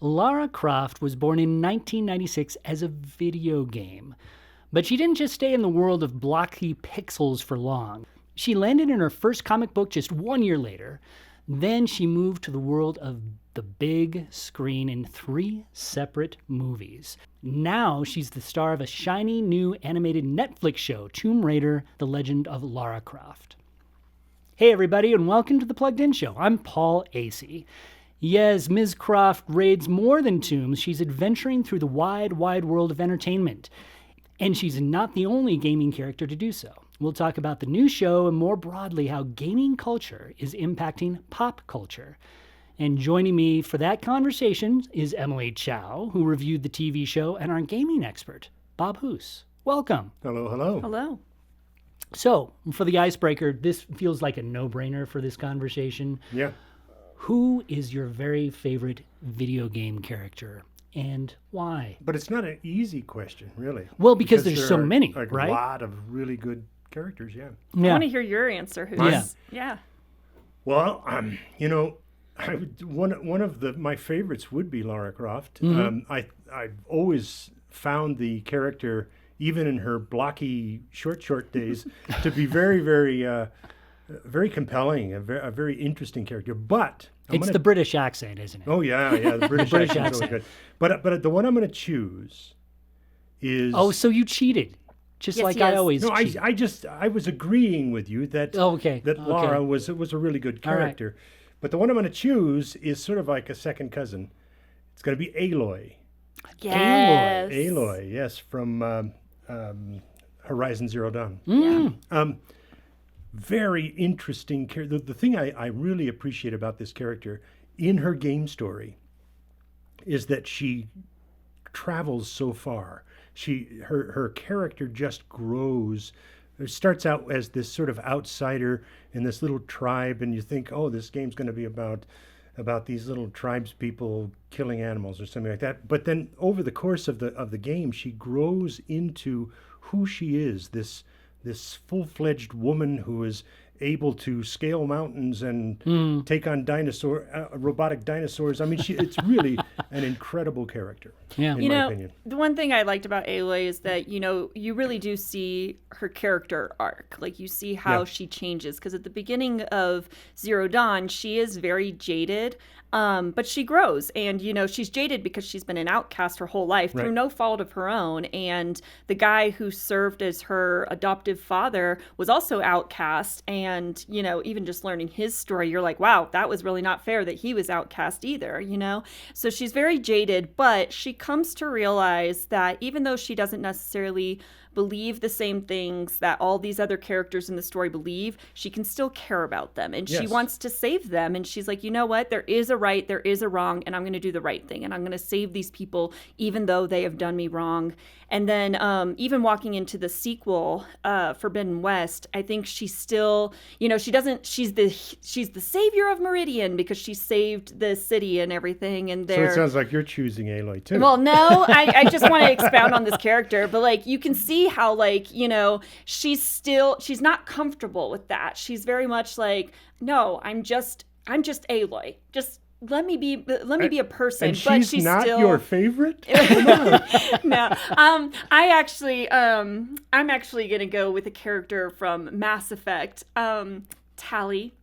Lara Croft was born in 1996 as a video game. But she didn't just stay in the world of blocky pixels for long. She landed in her first comic book just 1 year later. Then she moved to the world of the big screen in 3 separate movies. Now she's the star of a shiny new animated Netflix show, Tomb Raider: The Legend of Lara Croft. Hey everybody, and welcome to the Plugged In Show. I'm Paul Acey. Yes, Ms. Croft raids more than tombs. She's adventuring through the wide, wide world of entertainment. And she's not the only gaming character to do so. We'll talk about the new show and more broadly how gaming culture is impacting pop culture. And joining me for that conversation is Emily Chow, who reviewed the TV show, and our gaming expert, Bob Hoos. Welcome. Hello, hello. Hello. So, for the icebreaker, this feels like a no-brainer for this conversation. Yeah. Who is your very favorite video game character and why? But it's not an easy question, really. Well, because there's so many, like right? A lot of really good characters, yeah. I want to hear your answer. Yeah. Well, one of my favorites would be Lara Croft. Mm-hmm. I've always found the character, even in her blocky short days, to be very, very compelling, a very interesting character. But it's the British accent, isn't it? Oh yeah, the British accent is really good. But the one I'm going to choose is. Oh, so you cheated, just Yes, like yes. I always. No, cheat. I was agreeing with you that Lara was a really good character. Right. But the one I'm going to choose is sort of like a second cousin. It's going to be Aloy. Yes. Aloy, yes, from Horizon Zero Dawn. Yeah. Very interesting character. The thing I really appreciate about this character in her game is that she travels so far. Her character just grows. It starts out as this sort of outsider in this little tribe, and you think, oh, this game's going to be about these little tribes people killing animals or something like that. But then over the course of the game, she grows into who she is, this full-fledged woman who is able to scale mountains and take on robotic dinosaurs. I mean, it's really an incredible character, in my opinion. The one thing I liked about Aloy is that, you really do see her character arc. Like, you see how she changes. Because at the beginning of Zero Dawn, she is very jaded. But she grows, and, she's jaded because she's been an outcast her whole life through no fault of her own. And the guy who served as her adoptive father was also outcast. And, even just learning his story, you're like, wow, that was really not fair that he was outcast either, So she's very jaded, but she comes to realize that even though she doesn't necessarily believe the same things that all these other characters in the story believe, she can still care about them, and she wants to save them. And she's like, you know what, there is a right, there is a wrong, and I'm going to do the right thing, and I'm going to save these people even though they have done me wrong. And then even walking into the sequel, Forbidden West, I think she's still, she's the savior of Meridian because she saved the city and everything. And so it sounds like you're choosing Aloy too. Well, no, I just want to expound on this character, but you can see how she's not comfortable with that. She's very much like, no, I'm just Aloy. Just let me be a person. And but she's not still your favorite? No. I'm actually gonna go with a character from Mass Effect, Tali.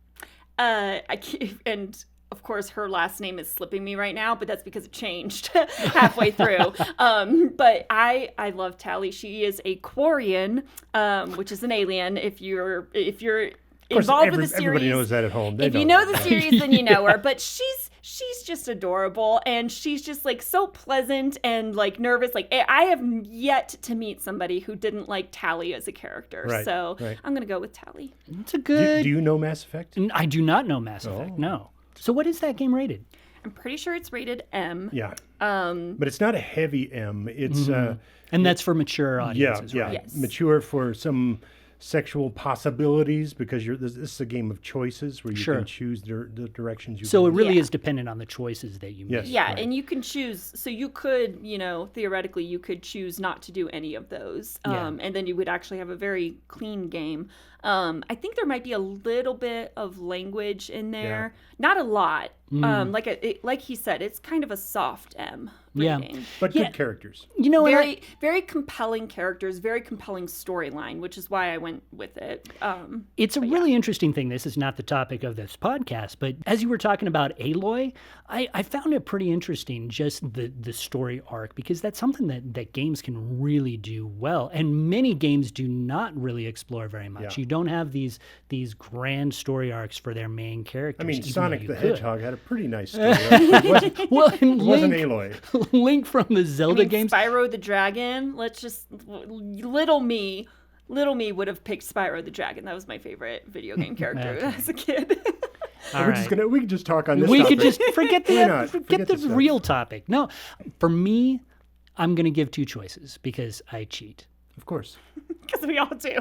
And of course, her last name is slipping me right now, but that's because it changed halfway through. But I love Tali. She is a Quarian, which is an alien. If you're involved with the series, everybody knows that at home. If you know the series, then you know her. But she's just adorable, and she's just so pleasant and nervous. I have yet to meet somebody who didn't like Tali as a character. Right, so right. I'm gonna go with Tali. It's a good. Do you know Mass Effect? I do not know Mass Effect. No. So what is that game rated? I'm pretty sure it's rated M. Yeah. But it's not a heavy M. It's and that's for mature audiences, right? Yes. Mature for some sexual possibilities, because this is a game of choices where you can choose the directions you So go. it really is dependent on the choices that you make. Yes. Yeah, right. and you can choose. So you could, theoretically, you could choose not to do any of those. And then you would actually have a very clean game. I think there might be a little bit of language in there. Not a lot. Like he said, it's kind of a soft M rating. But good characters. You know, Very compelling characters, very compelling storyline, which is why I went with it. It's a really interesting thing. This is not the topic of this podcast, but as you were talking about Aloy, I found it pretty interesting, just the story arc, because that's something that games can really do well. And many games do not really explore very much. You don't have these grand story arcs for their main characters. I mean, Sonic the Hedgehog had a pretty nice story. It wasn't Aloy. Link from the Zelda games. Spyro the Dragon. Little me would have picked Spyro the Dragon. That was my favorite video game character as a kid. We can just talk on this. We topic. could just forget the this real topic. No, for me, I'm going to give two choices because I cheat. Of course. Because we all do.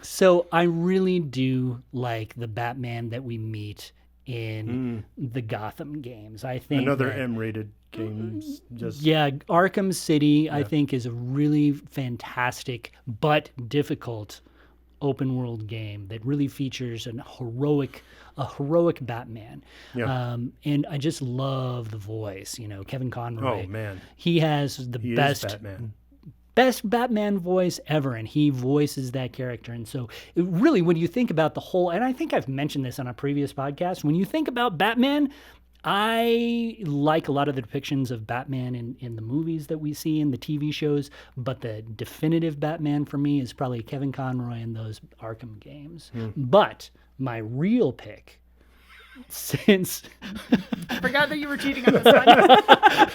So I really do like the Batman that we meet in the Gotham games. I think another M-rated game. Arkham City, I think, is a really fantastic but difficult open world game that really features a heroic Batman. And I just love the voice. Kevin Conroy. Oh man, he has the best Batman voice ever, and he voices that character. And so really, when you think about the whole, and I think I've mentioned this on a previous podcast, when you think about Batman, I like a lot of the depictions of Batman in the movies that we see in the TV shows, but the definitive Batman for me is probably Kevin Conroy in those Arkham games. But my real pick, since I forgot that you were cheating on this one.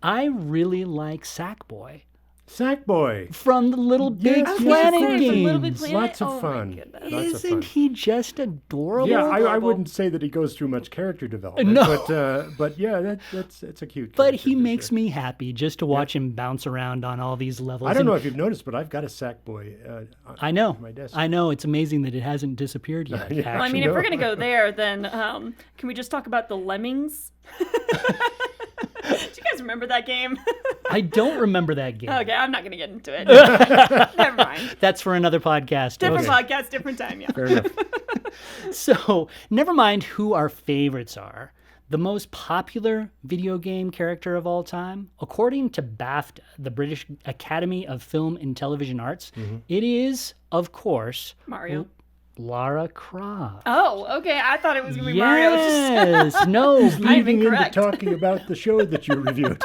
I really like Sackboy. Sackboy From the Little Big Planet games. Little Big Planet? Lots of fun. Isn't he just adorable? Yeah, I wouldn't say that he goes through much character development. No. But yeah, that's a cute character. But he makes me happy just to watch him bounce around on all these levels. I don't know if you've noticed, but I've got a Sackboy on my desk. I know. It's amazing that it hasn't disappeared yet. Well, I mean, if we're going to go there, then can we just talk about the Lemmings? Do you guys remember that game? I don't remember that game. Okay, I'm not going to get into it. Never mind. That's for another podcast. Different podcast, different time, yeah. Fair enough. So, never mind who our favorites are. The most popular video game character of all time, according to BAFTA, the British Academy of Film and Television Arts, it is, of course, Mario. Lara Croft. Oh, okay. I thought it was going to be Mario. Yes, no. Leading into talking about the show that you reviewed.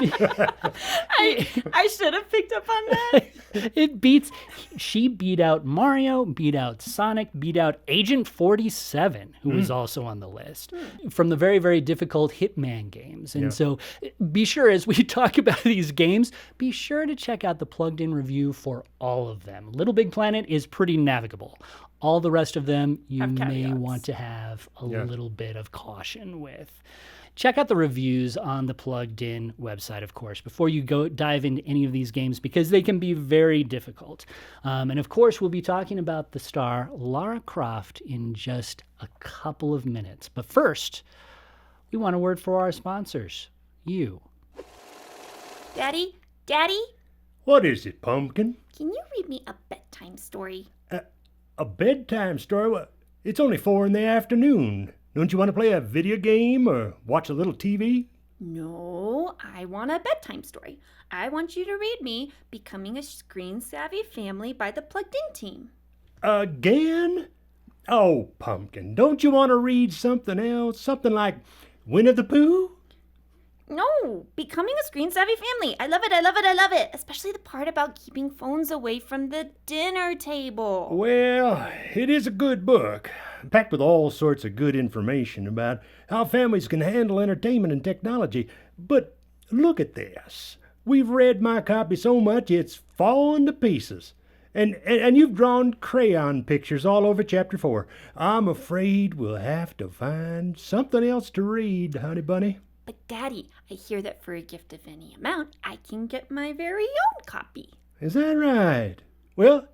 I should have picked up on that. She beat out Mario, beat out Sonic, beat out Agent 47, who was also on the list, from the very, very difficult Hitman games. And so be sure, as we talk about these games, be sure to check out the plugged-in review for all of them. Little Big Planet is pretty navigable. All the rest of them you may want to have a little bit of caution with. Check out the reviews on the Plugged In website, of course, before you go dive into any of these games, because they can be very difficult. And of course, we'll be talking about the star Lara Croft in just a couple of minutes. But first, we want a word for our sponsors, you. Daddy? What is it, Pumpkin? Can you read me a bedtime story? A bedtime story? Well, it's only 4 p.m. Don't you want to play a video game or watch a little TV? No, I want a bedtime story. I want you to read me Becoming a Screen-Savvy Family by the Plugged In team. Again? Oh, Pumpkin, don't you want to read something else? Something like Winnie the Pooh? No, Becoming a Screen-Savvy Family. I love it. Especially the part about keeping phones away from the dinner table. Well, it is a good book, packed with all sorts of good information about how families can handle entertainment and technology. But look at this. We've read my copy so much it's falling to pieces. And you've drawn crayon pictures all over Chapter 4. I'm afraid we'll have to find something else to read, honey bunny. But Daddy, I hear that for a gift of any amount, I can get my very own copy. Is that right? Well,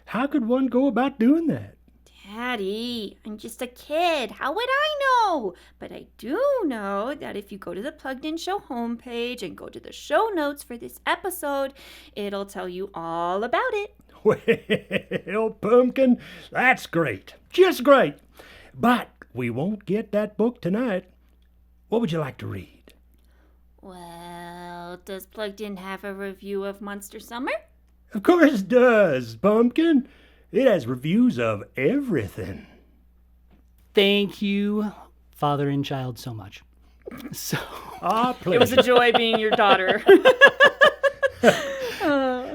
how could one go about doing that? Daddy, I'm just a kid. How would I know? But I do know that if you go to the Plugged In Show homepage and go to the show notes for this episode, it'll tell you all about it. Well, Pumpkin, that's great. Just great. But we won't get that book tonight. What would you like to read? Well, does Plugged In have a review of Monster Summer? Of course it does, Pumpkin. It has reviews of everything. Thank you, father and child, so much. So It was a joy being your daughter.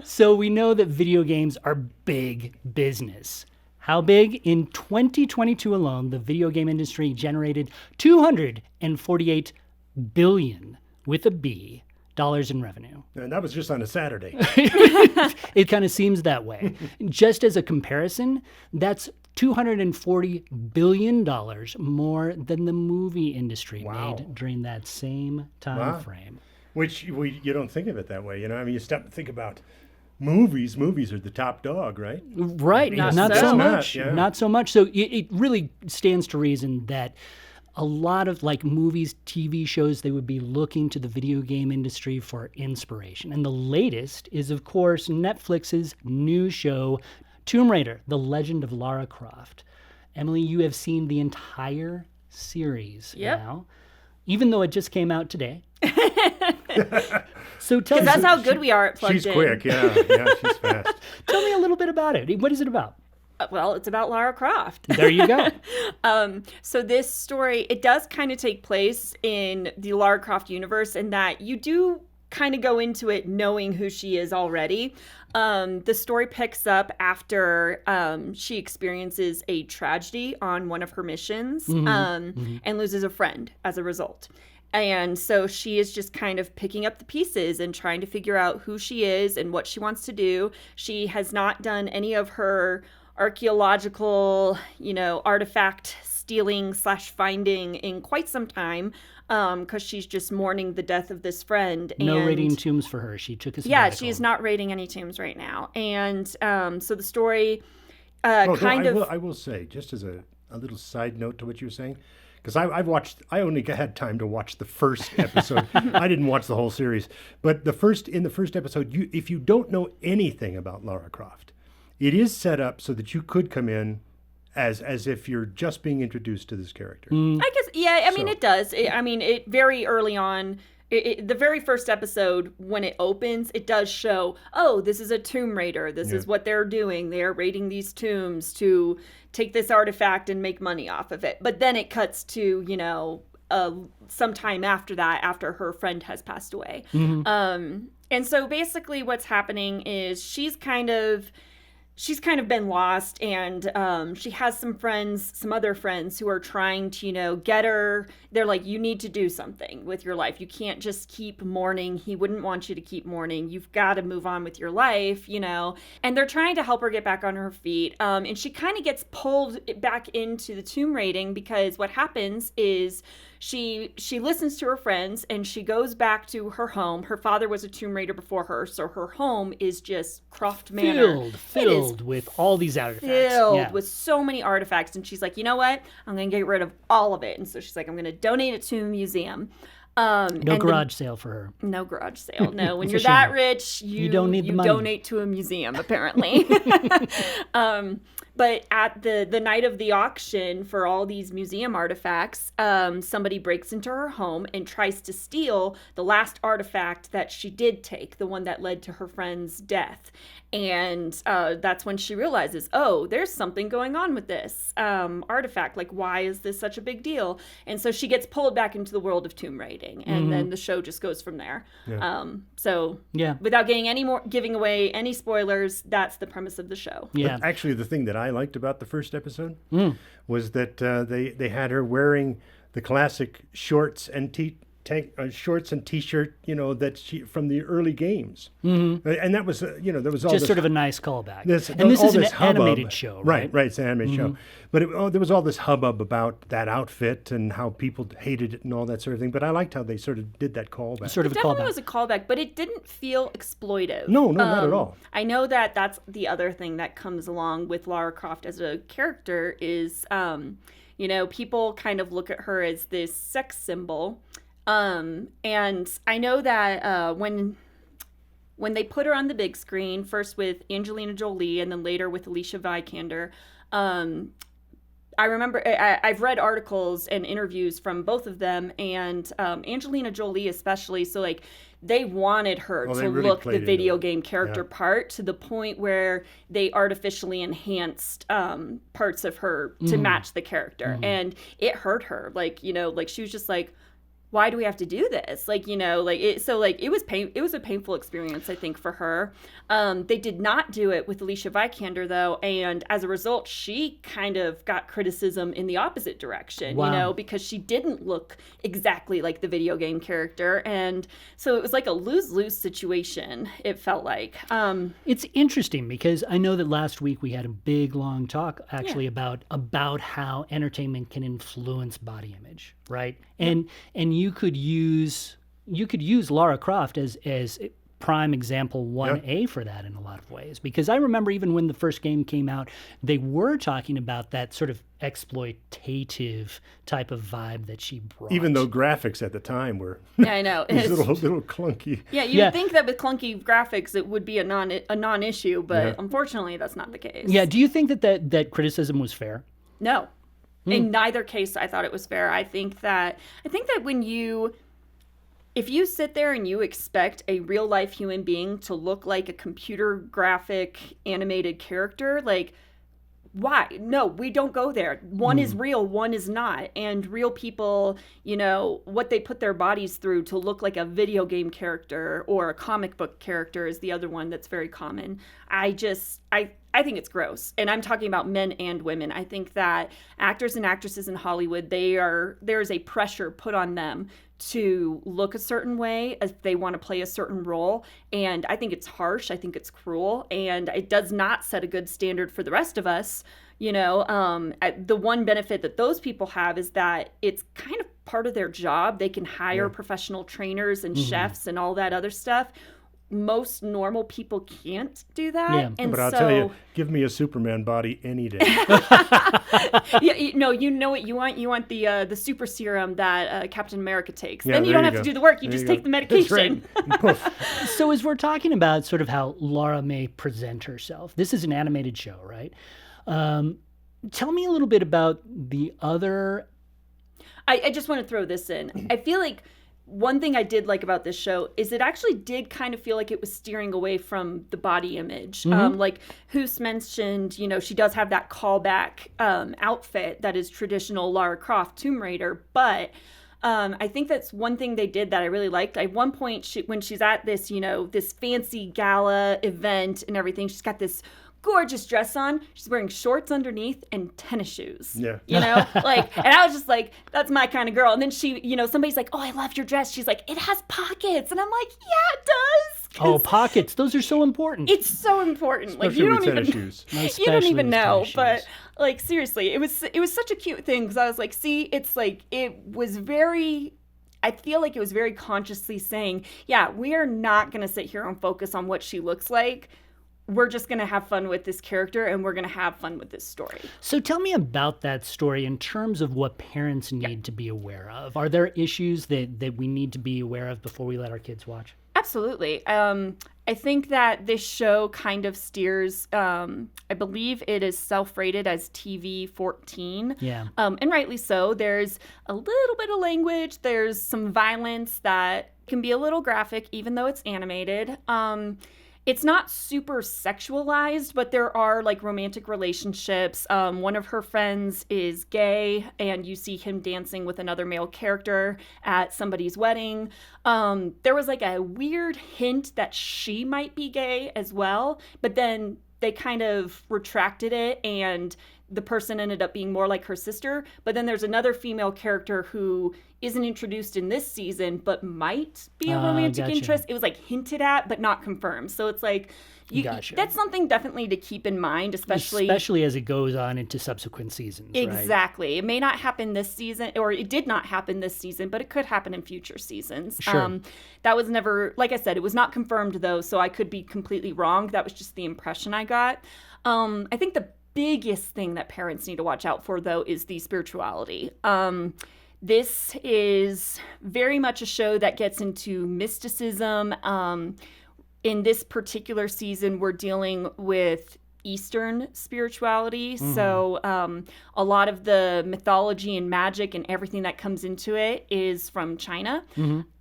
So we know that video games are big business. How big? In 2022 alone, the video game industry generated $248 billion with a B dollars in revenue. And that was just on a Saturday. It kind of seems that way. Just as a comparison, that's $240 billion more than the movie industry made during that same time frame. Which you don't think of it that way. I mean, you stop and think about movies. Movies are the top dog, right? Right. Not Not so so much, much. yeah. Not so much. So it really stands to reason that a lot of like movies, TV shows, they would be looking to the video game industry for inspiration. And the latest is, of course, Netflix's new show, Tomb Raider, The Legend of Lara Croft. Emily, you have seen the entire series now, even though it just came out today. So tell Because that's how good we are at Plugged She's In. quick, yeah, she's fast. Tell me a little bit about it. What is it about? Well, it's about Lara Croft. There you go. So this story, it does kind of take place in the Lara Croft universe in that you do kind of go into it knowing who she is already. The story picks up after she experiences a tragedy on one of her missions and loses a friend as a result. And so she is just kind of picking up the pieces and trying to figure out who she is and what she wants to do. She has not done any of her archaeological, artifact stealing / finding in quite some time because she's just mourning the death of this friend. No and raiding tombs for her. She took a yeah, sabbatical. she is not raiding any tombs right now. And so the story I will say, just as a little side note to what you were saying, because I only had time to watch the first episode. I didn't watch the whole series. But in the first episode, if you don't know anything about Lara Croft, it is set up so that you could come in as if you're just being introduced to this character. I guess, yeah, I mean, it does. It very early on, the very first episode, when it opens, it does show, oh, this is a tomb raider. This is what they're doing. They're raiding these tombs to take this artifact and make money off of it. But then it cuts to, some time after that, after her friend has passed away. And so basically what's happening is she's kind of been lost, and she has some other friends who are trying to, get her. They're like, you need to do something with your life. You can't just keep mourning. He wouldn't want you to keep mourning. You've got to move on with your life, And they're trying to help her get back on her feet. And she kind of gets pulled back into the tomb raiding because what happens is she listens to her friends and she goes back to her home. Her father was a tomb raider before her, so her home is just Croft Manor. Filled with all these artifacts. Filled with so many artifacts. And she's like, you know what? I'm going to get rid of all of it. And so she's like, I'm going to donate it to a museum. No garage sale for her. No garage sale. No, when It's a you're that shame. rich, you don't need the money. donate to a museum, apparently. But at the night of the auction for all these museum artifacts, somebody breaks into her home and tries to steal the last artifact that she did take, the one that led to her friend's death. And that's when she realizes, oh, there's something going on with this artifact. Like, why is this such a big deal? And so she gets pulled back into the world of tomb raiding, and then the show just goes from there. Without giving away any spoilers, that's the premise of the show. Yeah. But actually, the thing that I liked about the first episode was that they had her wearing the classic shorts and shorts and t-shirt, that she from the early games, and that was there was all just this, sort of a nice callback. this and this all is an this hubbub. animated show, right? Right, it's an animated show, but there was all this hubbub about that outfit and how people hated it and all that sort of thing. But I liked how they sort of did that callback. Sort of It a definitely callback. was a callback, but it didn't feel exploitive. No, not at all. I know that's the other thing that comes along with Lara Croft as a character is, people kind of look at her as this sex symbol. And I know that when when they put her on the big screen, first with Angelina Jolie and then later with Alicia Vikander, I remember I've read articles and interviews from both of them, and Angelina Jolie especially. So like they wanted her to really look played the video into it. game character part, to the point where they artificially enhanced parts of her to match the character, and it hurt her. Like, you know, like she was just like, why do we have to do this? Like, you know, like it, so like it was a painful experience, I think, for her. They did not do it with Alicia Vikander though, and as a result, she kind of got criticism in the opposite direction, Wow. you know, because she didn't look exactly like the video game character, and so it was like a lose-lose situation, it felt like. It's interesting because I know that last week we had a big long talk actually about how entertainment can influence body image, right? And you could use Lara Croft as prime example 1A for that in a lot of ways, because I remember even when the first game came out, they were talking about that sort of exploitative type of vibe that she brought. Even though graphics at the time were Yeah, I know. these little clunky. Yeah, you'd think that with clunky graphics it would be a non-issue, but unfortunately that's not the case. Yeah, do you think that criticism was fair? No. In neither case I thought it was fair. I think that if you sit there and you expect a real life human being to look like a computer graphic animated character, like, why? No, we don't go there. One is real, one is not. And real people, you know, what they put their bodies through to look like a video game character or a comic book character is the other one that's very common. I think it's gross. And I'm talking about men and women. I think that actors and actresses in Hollywood, there's a pressure put on them to look a certain way if they want to play a certain role. And I think it's harsh. I think it's cruel. And it does not set a good standard for the rest of us. You know, the one benefit that those people have is that it's kind of part of their job. They can hire professional trainers and chefs and all that other stuff. Most normal people can't do that. Yeah. And But I'll tell you, give me a Superman body any day. you know what you want? You want the super serum that Captain America takes. Yeah, Then you there don't you have to go. do the work. You There just you take go. the That's medication. right. Poof. So as we're talking about sort of how Lara may present herself, this is an animated show, right? Tell me a little bit about the other. I just want to throw this in. I feel like one thing I did like about this show is it actually did kind of feel like it was steering away from the body image. Like Hoos mentioned, you know, she does have that callback outfit that is traditional Lara Croft Tomb Raider, but I think that's one thing they did that I really liked. At one point, when she's at this, you know, this fancy gala event and everything, she's got this gorgeous dress on. She's wearing shorts underneath and tennis shoes. Yeah. You know, like, and I was just like, that's my kind of girl. And then she, you know, somebody's like, oh, I love your dress. She's like, it has pockets. And I'm like, yeah, it does. Oh, pockets. Those are so important. It's so important. Like, Especially you with don't tennis even, shoes. you don't Especially even with know. tennis But shoes. like, seriously, it was such a cute thing because I was like, see, it's like, it was very, I feel like it was very consciously saying, yeah, we are not going to sit here and focus on what she looks like. We're just going to have fun with this character and we're going to have fun with this story. So tell me about that story in terms of what parents need to be aware of. Are there issues that we need to be aware of before we let our kids watch? Absolutely. I think that this show kind of steers, I believe it is self-rated as TV 14. Yeah. And rightly so. There's a little bit of language. There's some violence that can be a little graphic, even though it's animated. It's not super sexualized, but there are like romantic relationships. One of her friends is gay, and you see him dancing with another male character at somebody's wedding. There was like a weird hint that she might be gay as well, but then they kind of retracted it, and the person ended up being more like her sister. But then there's another female character who isn't introduced in this season, but might be a romantic Gotcha. interest. It was like hinted at, but not confirmed. So it's like, Gotcha. that's something definitely to keep in mind, especially as it goes on into subsequent seasons, right? Exactly. It may not happen this season, or it did not happen this season, but it could happen in future seasons. Sure. That was never, like I said, it was not confirmed though, so I could be completely wrong. That was just the impression I got. I think the biggest thing that parents need to watch out for though is the spirituality. This is very much a show that gets into mysticism, in this particular season, we're dealing with Eastern spirituality. So a lot of the mythology and magic and everything that comes into it is from China.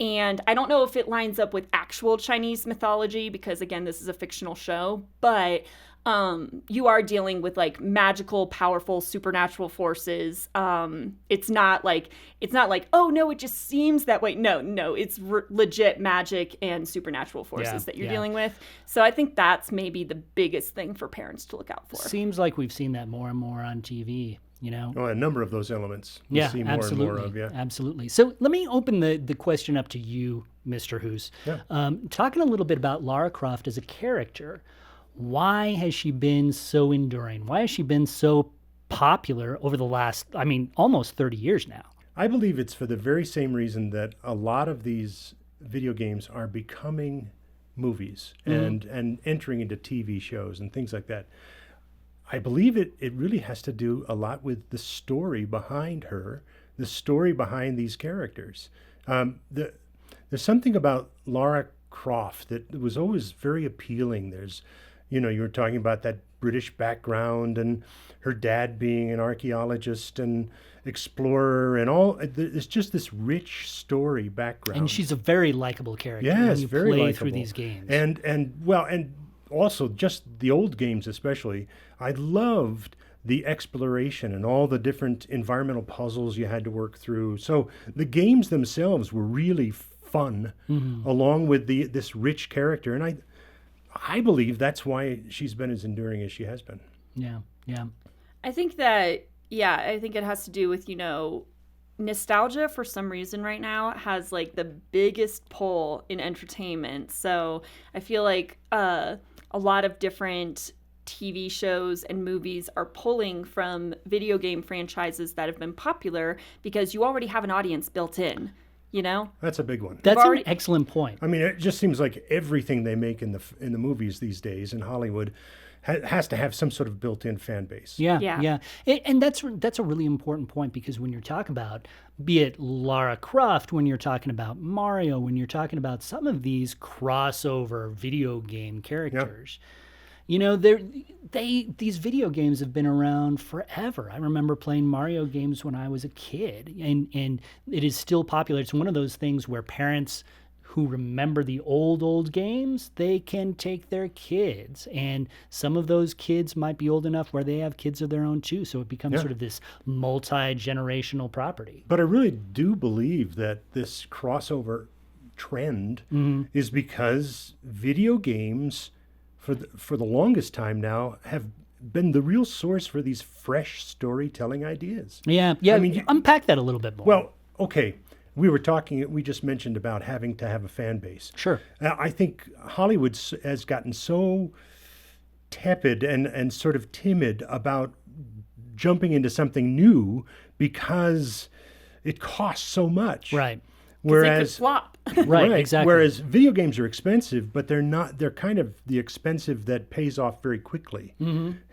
And I don't know if it lines up with actual Chinese mythology because, again, this is a fictional show, but you are dealing with like magical, powerful, supernatural forces. It's not like, oh no, it just seems that way. No, it's legit magic and supernatural forces that you're dealing with. So I think that's maybe the biggest thing for parents to look out for. Seems like we've seen that more and more on TV. You know, a number of those elements we see more and more of. Absolutely. So let me open the question up to you, Mr. Hoos. Talking a little bit about Lara Croft as a character. Why has she been so enduring? Why has she been so popular over the last, almost 30 years now? I believe it's for the very same reason that a lot of these video games are becoming movies and entering into TV shows and things like that. I believe it really has to do a lot with the story behind her, the story behind these characters. There's something about Lara Croft that was always very appealing. You were talking about that British background and her dad being an archaeologist and explorer and all. It's just this rich story background. And she's a very likable character. Yes, when you very play likable through these games. And also just the old games especially. I loved the exploration and all the different environmental puzzles you had to work through. So the games themselves were really fun, along with this rich character. And I believe that's why she's been as enduring as she has been. Yeah. I think that, I think it has to do with, nostalgia for some reason right now has like the biggest pull in entertainment. So I feel like a lot of different TV shows and movies are pulling from video game franchises that have been popular because you already have an audience built in. That's a big one. That's an excellent point. It just seems like everything they make in the movies these days in Hollywood has to have some sort of built-in fan base. Yeah. And that's a really important point because when you're talking about, be it Lara Croft, when you're talking about Mario, when you're talking about some of these crossover video game characters, these video games have been around forever. I remember playing Mario games when I was a kid, and it is still popular. It's one of those things where parents who remember the old games, they can take their kids, and some of those kids might be old enough where they have kids of their own too, so it becomes sort of this multi-generational property. But I really do believe that this crossover trend is because video games for the longest time now have been the real source for these fresh storytelling ideas. Yeah. Unpack that a little bit more. Well, okay. We just mentioned about having to have a fan base. Sure. I think Hollywood has gotten so tepid and sort of timid about jumping into something new because it costs so much. Right. Whereas they could flop. Right, exactly. Whereas video games are expensive, but they're not. They're kind of the expensive that pays off very quickly,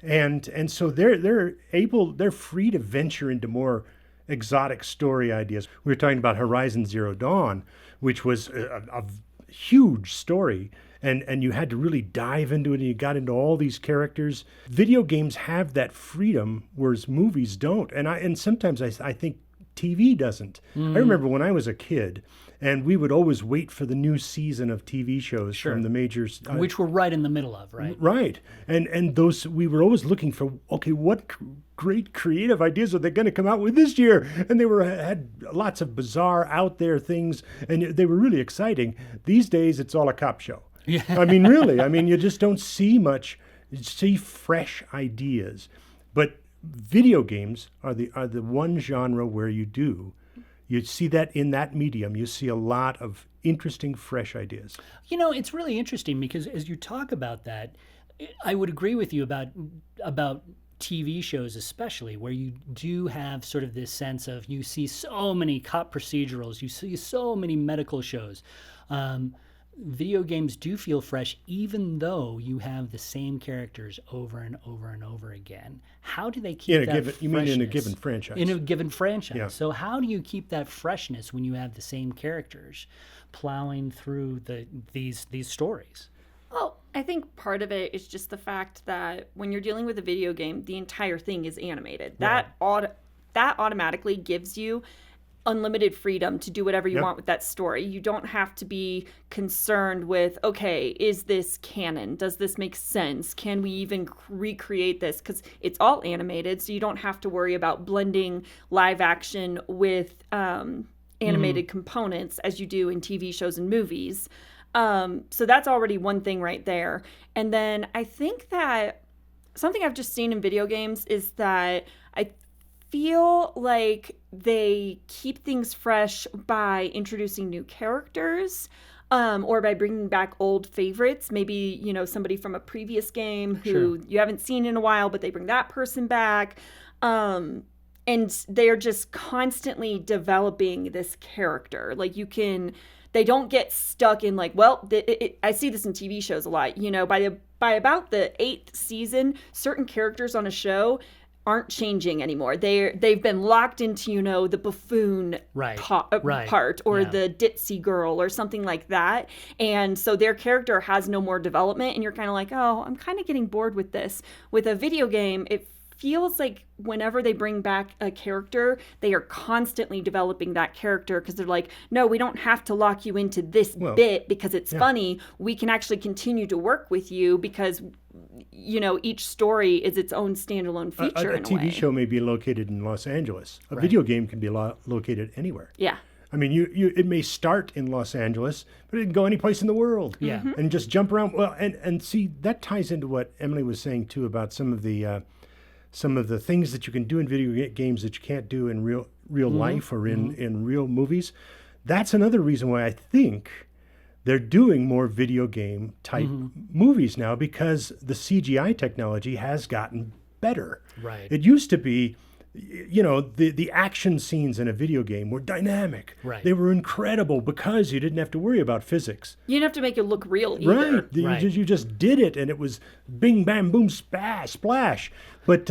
and so they're free to venture into more exotic story ideas. We were talking about Horizon Zero Dawn, which was a huge story, and you had to really dive into it, and you got into all these characters. Video games have that freedom, whereas movies don't, and sometimes I think TV doesn't. I remember when I was a kid, and we would always wait for the new season of TV shows from the majors. Which we're right in the middle of, right? Right. And those, we were always looking for, okay, what great creative ideas are they going to come out with this year? And they had lots of bizarre, out there things, and they were really exciting. These days, it's all a cop show. Yeah. Really. You just don't see much. You see fresh ideas. But video games are the one genre where you see that in that medium, you see a lot of interesting, fresh ideas. It's really interesting because as you talk about that, I would agree with you about TV shows especially, where you do have sort of this sense of you see so many cop procedurals, you see so many medical shows. Video games do feel fresh, even though you have the same characters over and over and over again. How do they keep that freshness? You mean in a given franchise? In a given franchise. Yeah. So how do you keep that freshness when you have the same characters plowing through these stories? Well, I think part of it is just the fact that when you're dealing with a video game, the entire thing is animated. That automatically gives you unlimited freedom to do whatever you want with that story. You don't have to be concerned with, okay, is this canon? Does this make sense? Can we even recreate this? Because it's all animated, so you don't have to worry about blending live action with animated components as you do in TV shows and movies. So that's already one thing right there. And then I think that something I've just seen in video games is that I feel like they keep things fresh by introducing new characters, or by bringing back old favorites. Maybe, somebody from a previous game who you haven't seen in a while, but they bring that person back. And they're just constantly developing this character. Like they don't get stuck in like, well, I see this in TV shows a lot. By about the 8th season, certain characters on a show aren't changing anymore. They've been locked into, the buffoon part or the ditzy girl or something like that. And so their character has no more development, and you're kind of like, oh, I'm kind of getting bored with this. With a video game, it feels like whenever they bring back a character, they are constantly developing that character, because they're like, no, we don't have to lock you into this bit because it's funny. We can actually continue to work with you because each story is its own standalone feature. A TV show may be located in Los Angeles. A video game can be located anywhere. Yeah. I mean, it may start in Los Angeles, but it can go any place in the world. Yeah. And just jump around. Well, and see, that ties into what Emily was saying too about some of the things that you can do in video games that you can't do in real life or in real movies. That's another reason why I think they're doing more video game type movies now, because the CGI technology has gotten better. Right. It used to be, the action scenes in a video game were dynamic. Right. They were incredible because you didn't have to worry about physics. You didn't have to make it look real either. Right. You just did it, and it was bing, bam, boom, splash. But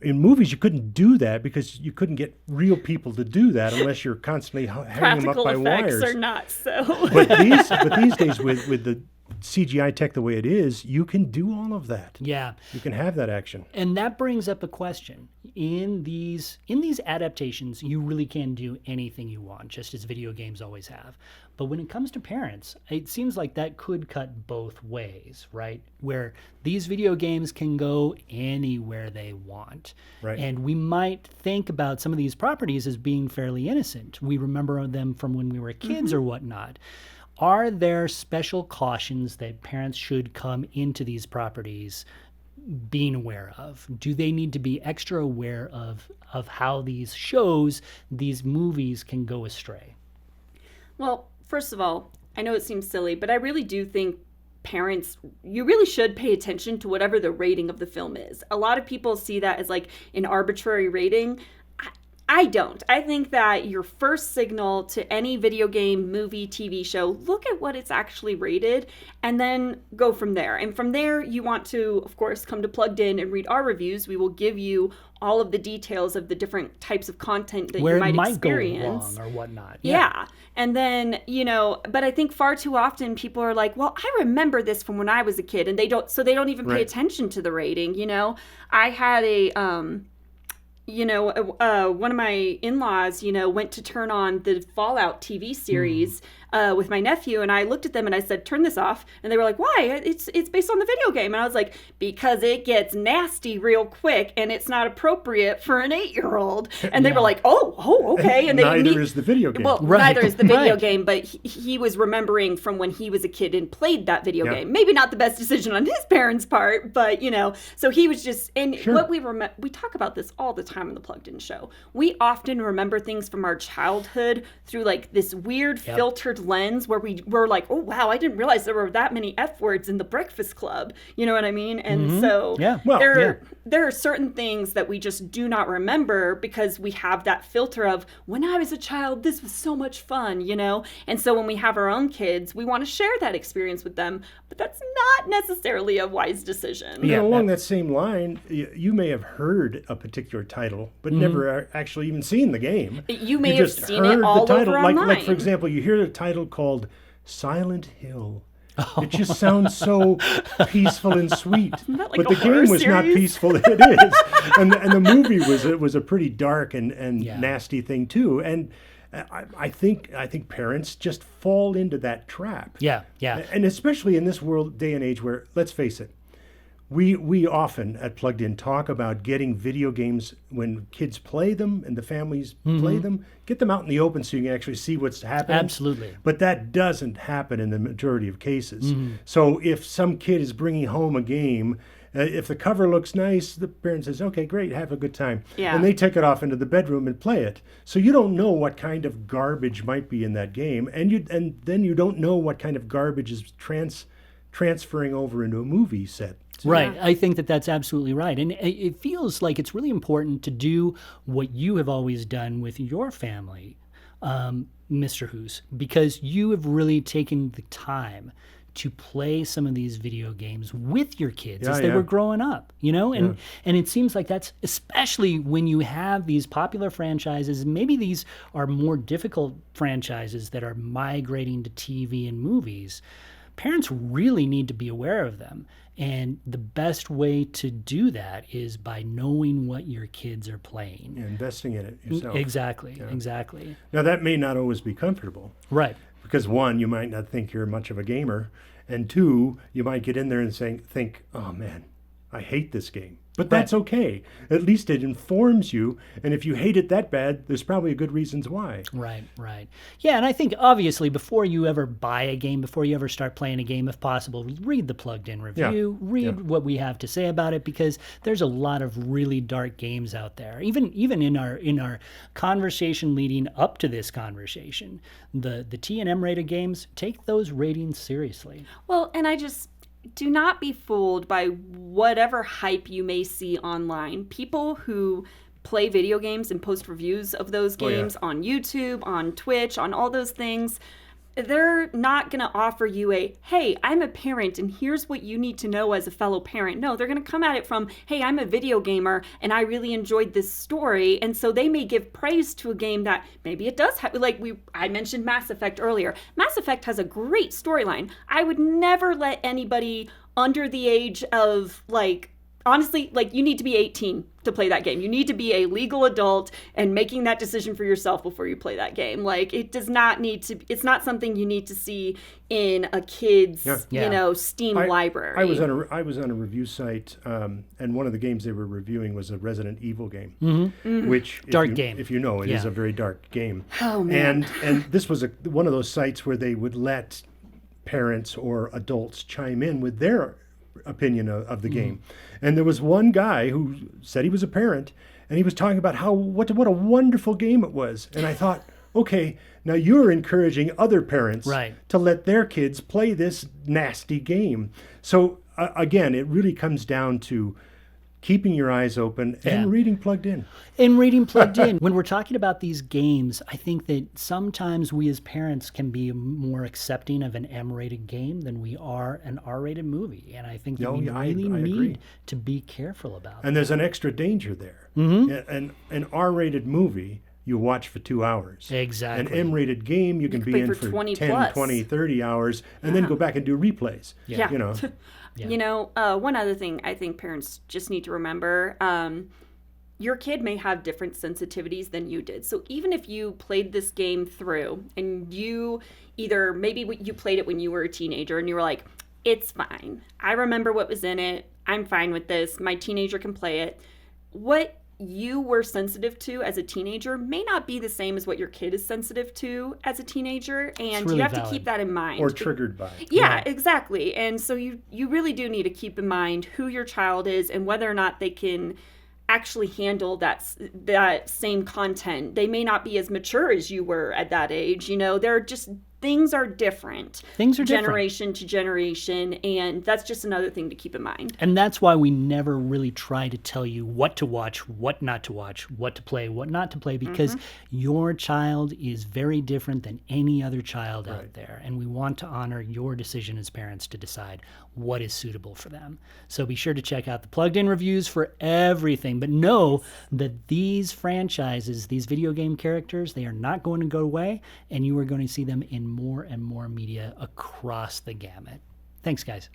in movies, you couldn't do that because you couldn't get real people to do that unless you're constantly hanging them up by wires. Practical effects are not so. But these days, with the CGI tech the way it is, you can do all of that. Yeah. You can have that action. And that brings up a question. In these adaptations, you really can do anything you want, just as video games always have. But when it comes to parents, it seems like that could cut both ways, right? Where these video games can go anywhere they want. Right. And we might think about some of these properties as being fairly innocent. We remember them from when we were kids or whatnot. Are there special cautions that parents should come into these properties being aware of? Do they need to be extra aware of how these shows, these movies can go astray? Well, first of all, I know it seems silly, but I really do think parents, you really should pay attention to whatever the rating of the film is. A lot of people see that as like an arbitrary rating. I don't. I think that your first signal to any video game, movie, TV show, look at what it's actually rated and then go from there. And from there, you want to, of course, come to Plugged In and read our reviews. We will give you all of the details of the different types of content that Where you might it might experience. go wrong or whatnot. Yeah. And then, but I think far too often people are like, well, I remember this from when I was a kid, and they don't even pay attention to the rating. I had one of my in-laws, went to turn on the Fallout TV series with my nephew, and I looked at them and I said, turn this off. And they were like, why? It's based on the video game. And I was like, because it gets nasty real quick and it's not appropriate for an 8-year-old. And they were like, oh, okay. And neither is the video game. Well, neither is the video game, but he was remembering from when he was a kid and played that video game. Maybe not the best decision on his parents' part, but, so he was just, and what we talk about this all the time on the Plugged In show. We often remember things from our childhood through like this weird filtered lens where we were like, oh wow, I didn't realize there were that many F words in the Breakfast Club. You know what I mean? And so there are certain things that we just do not remember because we have that filter of when I was a child, this was so much fun, And so when we have our own kids, we want to share that experience with them, but that's not necessarily a wise decision. Yeah, along that same line, you may have heard a particular title, but never actually even seen the game. You may have seen it all over online. Like for example, you hear a title called Silent Hill. It just sounds so peaceful and sweet. Isn't that like but a the horror game was not series? peaceful. It is, and the movie was a pretty dark and Yeah. nasty thing too. And I think parents just fall into that trap. Yeah, yeah. And especially in this day and age where, let's face it, we often at Plugged In talk about getting video games when kids play them and the families play them, get them out in the open so you can actually see what's happening. Absolutely. But that doesn't happen in the majority of cases. So if some kid is bringing home a game, if the cover looks nice, the parent says, okay, great, have a good time. Yeah. And they take it off into the bedroom and play it. So you don't know what kind of garbage might be in that game. And then you don't know what kind of garbage is transferring over into a movie set. Right. I think that's absolutely right. And it feels like it's really important to do what you have always done with your family, Mr. Hoos, because you have really taken the time to play some of these video games with your kids as they were growing up, and it seems like that's especially when you have these popular franchises. Maybe these are more difficult franchises that are migrating to TV and movies. Parents really need to be aware of them. And the best way to do that is by knowing what your kids are playing. Yeah, investing in it yourself. Exactly. Now, that may not always be comfortable. Right. Because one, you might not think you're much of a gamer. And two, you might get in there and think, oh man, I hate this game. But that's okay. At least it informs you. And if you hate it that bad, there's probably good reasons why. Right. Yeah, and I think obviously before you ever buy a game, before you ever start playing a game, if possible, read the Plugged In review, read what we have to say about it, because there's a lot of really dark games out there. Even in our conversation leading up to this conversation, the T and M rated games, take those ratings seriously. Well, and do not be fooled by whatever hype you may see online. People who play video games and post reviews of those games on YouTube, on Twitch, on all those things, they're not going to offer you hey, I'm a parent and here's what you need to know as a fellow parent. No, they're going to come at it from, hey, I'm a video gamer and I really enjoyed this story. And so they may give praise to a game that maybe it does have, I mentioned Mass Effect earlier. Mass Effect has a great storyline. I would never let anybody under the age of honestly, you need to be 18 to play that game. You need to be a legal adult and making that decision for yourself before you play that game. It does not need to, it's not something you need to see in a kid's, Steam library. I was on a review site, and one of the games they were reviewing was a Resident Evil game, which game. If you know, it is a very dark game. Oh man! And this was one of those sites where they would let parents or adults chime in with their opinion of the game. And there was one guy who said he was a parent, and he was talking about what a wonderful game it was. And I thought, okay, now you're encouraging other parents to let their kids play this nasty game. So again, it really comes down to keeping your eyes open and reading Plugged In. When we're talking about these games, I think that sometimes we as parents can be more accepting of an M-rated game than we are an R-rated movie. And I think that we really need to be careful about that. And there's an extra danger there. An R-rated movie, you watch for 2 hours. Exactly. An M-rated game, you can be in for 20 10, plus. 20, 30 hours, and then go back and do replays. Yeah. Yeah. One other thing I think parents just need to remember, your kid may have different sensitivities than you did. So even if you played this game through and maybe you played it when you were a teenager and you were like, it's fine. I remember what was in it. I'm fine with this. My teenager can play it. What you were sensitive to as a teenager may not be the same as what your kid is sensitive to as a teenager, and really you have valid. to keep that in mind. Or triggered by. Yeah, exactly. And so you really do need to keep in mind who your child is and whether or not they can actually handle that same content. They may not be as mature as you were at that age. They're just, things are different. Generation to generation, and that's just another thing to keep in mind. And that's why we never really try to tell you what to watch, what not to watch, what to play, what not to play, because your child is very different than any other child out there. And we want to honor your decision as parents to decide what is suitable for them. So be sure to check out the Plugged In reviews for everything. But know that these franchises, these video game characters, they are not going to go away, and you are going to see them in and more media across the gamut. Thanks, guys.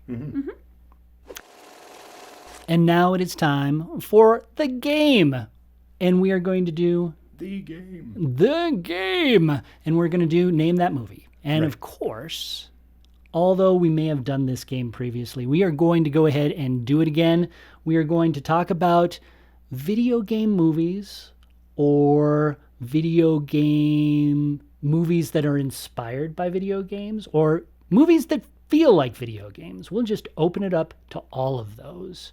And now it is time for the game. And we are going to do The game. the game. And we're going to do Name That Movie. And of course, although we may have done this game previously, we are going to go ahead and do it again. We are going to talk about video game movies or video game movies that are inspired by video games or movies that feel like video games. We'll just open it up to all of those.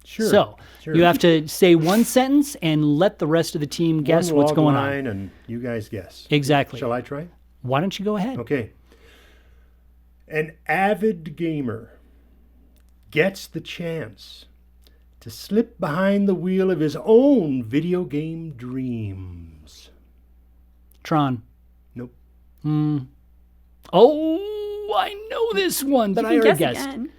Sure. So sure. you have to say one sentence and let the rest of the team guess One what's log going line on. and you guys guess. Exactly. Shall I try? Why don't you go ahead? Okay. An avid gamer gets the chance to slip behind the wheel of his own video game dreams. Tron. Nope. Oh, I know this one that I You can already guess guessed. again.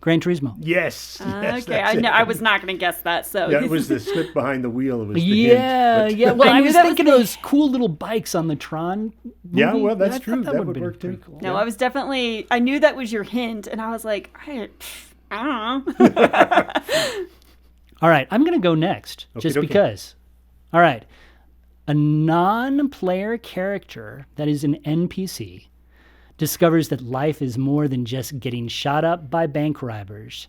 Gran Turismo. Yes. yes, Okay, that's it. I was not going to guess that. So That was the slip behind the wheel. It was the Yeah, hint, but- yeah. Well, I I knew was that was thinking of those cool little bikes on the Tron movie. Yeah, well, that's I thought true. That would've would been work pretty too. cool. no, I was definitely. I knew that was your hint, and I was like, I don't know. All right, I'm going to go next, just Okey-dokey. because. All right. A non-player character that is an NPC discovers that life is more than just getting shot up by bank robbers.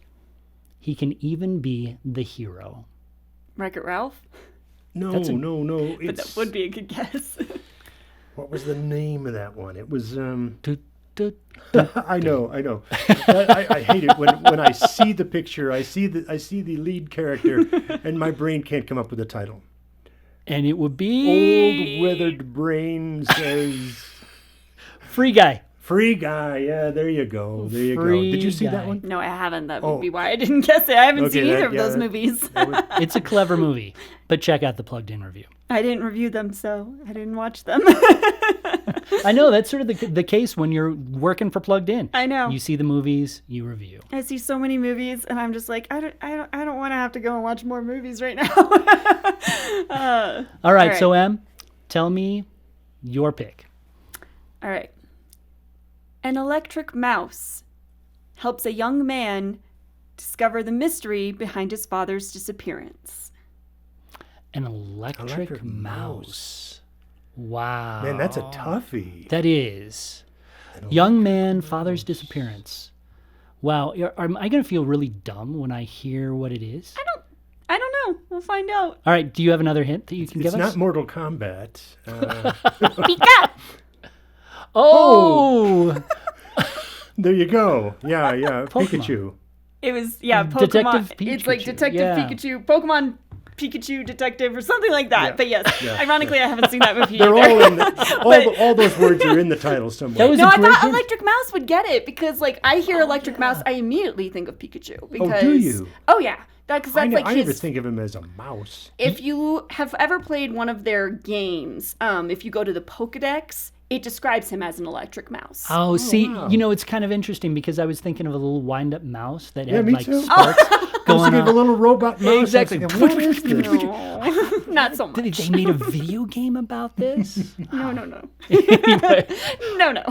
He can even be the hero. Wreck-It Ralph. No, That's a- no. But that would be a good guess. What was the name of that one? It was. Doot, doot. I know. I hate it when I see the picture. I see the lead character, and my brain can't come up with a title. And it would be... Old withered brain says, Free Guy. "Free Guy." Yeah, there you go. There you go. Free Did you see Guy. that one? No, I haven't. That would Oh. be why I didn't guess it. I haven't Okay, seen that- either of yeah, those that- movies. It's a clever movie, but check out the Plugged In review. I didn't review them, so I didn't watch them. I know, that's sort of the case when you're working for Plugged In. I know. You see the movies, you review. I see so many movies, and I'm just like, I don't want to have to go and watch more movies right now. All right, right. so Em, tell me your pick. All right. An electric mouse helps a young man discover the mystery behind his father's disappearance. An electric Electric mouse. Wow. Man, that's a toughie. That is. Young man, father's disappearance. Wow. Am I going to feel really dumb when I hear what it is? I don't know. We'll find out. All right, do you have another hint that you can It's give us? not Mortal Kombat. Pika! Oh! There you go. Yeah. Pikachu. It was, Pokemon. Detective It's like Pikachu, Detective yeah. Pikachu, Pokemon Pikachu Detective or something like that. Yeah, But yes, yeah, ironically, I haven't seen that movie They're either. all in. All those words are in the title somewhere. That was No, a I great thought hint. Electric Mouse would get it because, like, I hear Electric Mouse, I immediately think of Pikachu. Because, do you? Oh, yeah. Because I, that's like never his. think of him as a mouse. If you have ever played one of their games, if you go to the Pokedex, it describes him as an electric mouse. Oh, see, wow. you know, it's kind of interesting because I was thinking of a little wind-up mouse that Yeah, had me like too. sparks I was going thinking of a on. little robot mouse. Exactly. I was thinking, what is this? No, not so much. They made a video game about this? No. No.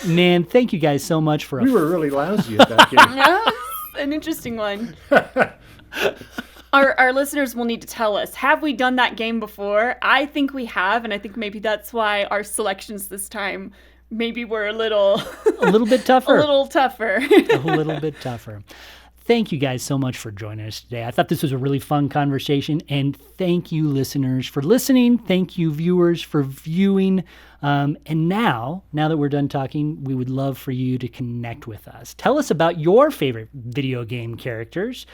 Man, thank you guys so much for We were really lousy at that game. That's an interesting one. Our listeners will need to tell us, have we done that game before? I think we have, and I think maybe that's why our selections this time maybe were a little bit tougher. a little tougher. A little bit tougher. Thank you guys so much for joining us today. I thought this was a really fun conversation, and thank you, listeners, for listening. Thank you, viewers, for viewing. And now that we're done talking, we would love for you to connect with us. Tell us about your favorite video game characters.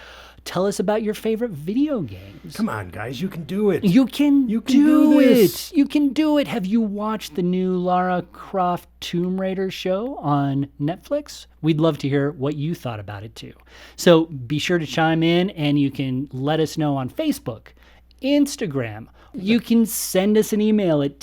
Tell us about your favorite video games. Come on, guys, you can do it. You can do do this. it. You can do it. Have you watched the new Lara Croft Tomb Raider show on Netflix? We'd love to hear what you thought about it too. So be sure to chime in, and you can let us know on Facebook, Instagram. You can send us an email at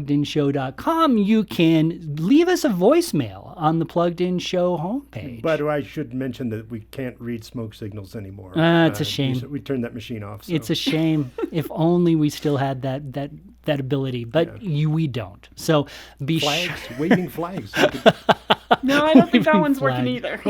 team@thepluggedinshow.com. You can leave us a voicemail on the Plugged In Show homepage. But I should mention that we can't read smoke signals anymore. It's a shame. We turned that machine off. So. It's a shame. If only we still had that that ability, but we don't. So be sure. Flags, waving flags. No, I don't think that one's Waving working either.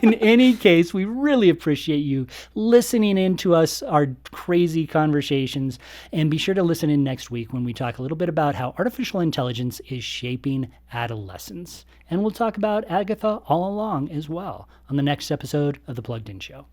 In any case, we really appreciate you listening in to us, our crazy conversations, and be sure to listen in next week when we talk a little bit about how artificial intelligence is shaping adolescence. And we'll talk about Agatha all along as well on the next episode of The Plugged In Show.